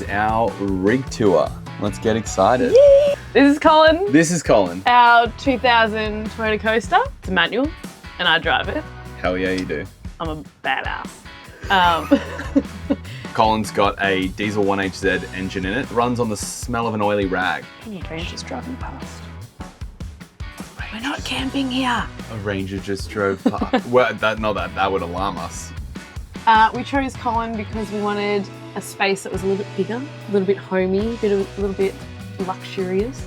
is our rig tour. Let's get excited. Yay! This is Colin. This is Colin. Our 2000 Toyota Coaster. It's a manual and I drive it. Hell yeah, you do. I'm a badass. Colin's got a diesel 1HZ engine in it. Runs on the smell of an oily rag. Ranger's driving past. We're not camping here. A ranger just drove past. Well, that would alarm us. We chose Colin because we wanted a space that was a little bit bigger, a little bit homey, a little bit luxurious.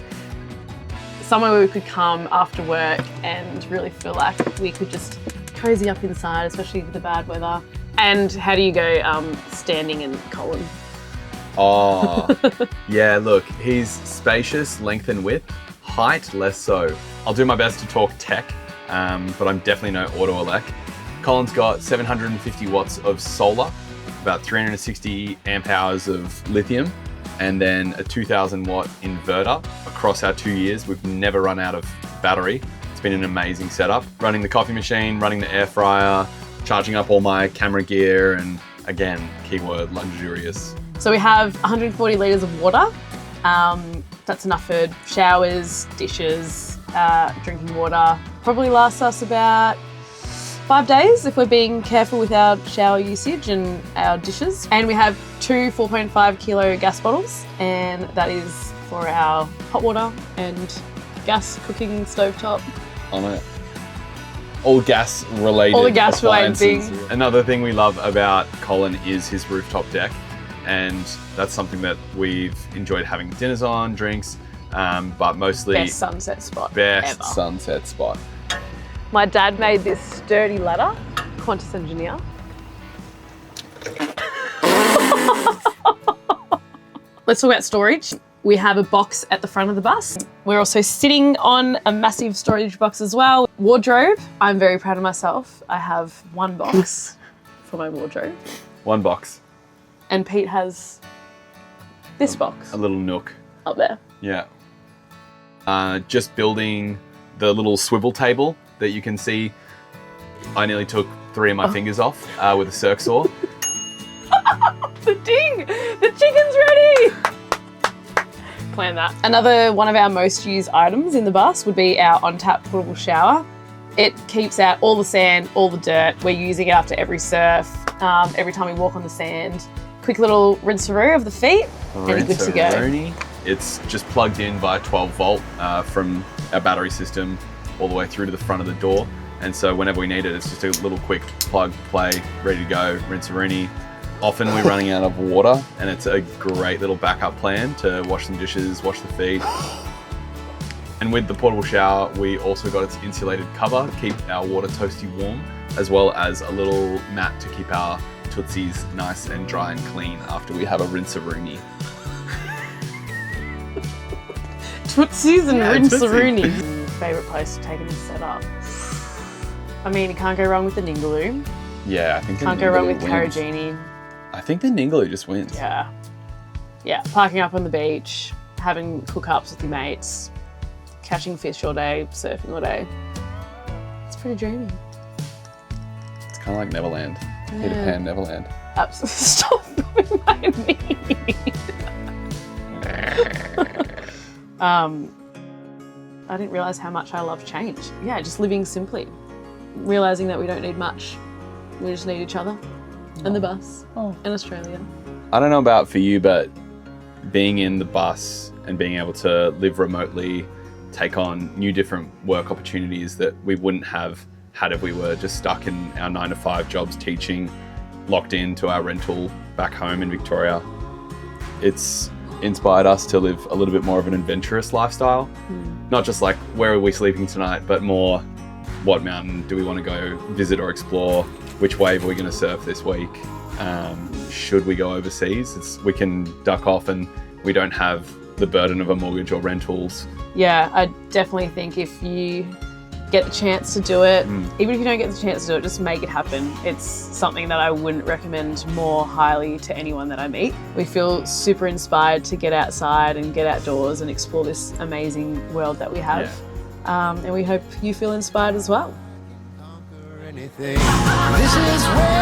Somewhere where we could come after work and really feel like we could just cozy up inside, especially with the bad weather. And how do you go standing in Colin? Oh, yeah, look, he's spacious, length and width, height less so. I'll do my best to talk tech, but I'm definitely no auto-elec. Colin's got 750 watts of solar, about 360 amp hours of lithium, and then a 2000 watt inverter. Across our 2 years, we've never run out of battery. It's been an amazing setup. Running the coffee machine, running the air fryer, charging up all my camera gear, and again, keyword, luxurious. So we have 140 litres of water. That's enough for showers, dishes, drinking water. Probably lasts us about 5 days if we're being careful with our shower usage and our dishes. And we have 2 4.5 kilo gas bottles, and that is for our hot water and gas cooking stovetop. On it. All gas related. All the gas related things. things. Another thing we love about Colin is his rooftop deck, and that's something that we've enjoyed having dinners on, drinks, but mostly Best sunset spot best ever. sunset spot. My dad made this sturdy ladder, Qantas engineer. Let's talk about storage. We have a box at the front of the bus. We're also sitting on a massive storage box as well. Wardrobe, I'm very proud of myself. I have one box for my wardrobe. One box. And Pete has this box A little nook. up there. Yeah. Just building the little swivel table that you can see. I nearly took 3 of my fingers off with a circ saw. The ding! The chicken's ready! Plan that. Another one of our most used items in the bus would be our ONTAP portable shower. It keeps out all the sand, all the dirt. We're using it after every surf, every time we walk on the sand. Quick little rinse-a-roo of the feet, and you're good to go. It's just plugged in by 12 volt from our battery system all the way through to the front of the door. And so whenever we need it, it's just a little quick plug, play, ready to go, rinse-a-rooney. Often we're running out of water, and it's a great little backup plan to wash some dishes, wash the feet. And with the portable shower, we also got its insulated cover to keep our water toasty warm, as well as a little mat to keep our tootsies nice and dry and clean after we have a rinse-a-rooney. Tootsies and rinse-a-rooney. Favourite place to take them to set up? I mean, you can't go wrong with the Ningaloo. Yeah, I think Can't go wrong with Karajini. I think the Ningaloo just wins. Yeah. Yeah, parking up on the beach, having hookups with your mates, catching fish all day, surfing all day. It's pretty dreamy. It's kind of like Neverland. Yeah. Peter Pan Neverland. Absolutely. Stop moving my knee. I didn't realise how much I love change. Yeah, just living simply. Realising that we don't need much. We just need each other and the bus and Australia. I don't know about for you, but being in the bus and being able to live remotely, take on new different work opportunities that we wouldn't have had if we were just stuck in our 9-to-5 jobs teaching, locked into our rental back home in Victoria. It's inspired us to live a little bit more of an adventurous lifestyle. Not just like, where are we sleeping tonight, but more, what mountain do we want to go visit or explore? Which wave are we going to surf this week? Should we go overseas? We can duck off and we don't have the burden of a mortgage or rentals. Yeah, I definitely think if you get the chance to do it, even if you don't get the chance to do it, just make it happen. It's something that I wouldn't recommend more highly to anyone that I meet. We feel super inspired to get outside and get outdoors and explore this amazing world that we have. Yeah. And we hope you feel inspired as well. This is where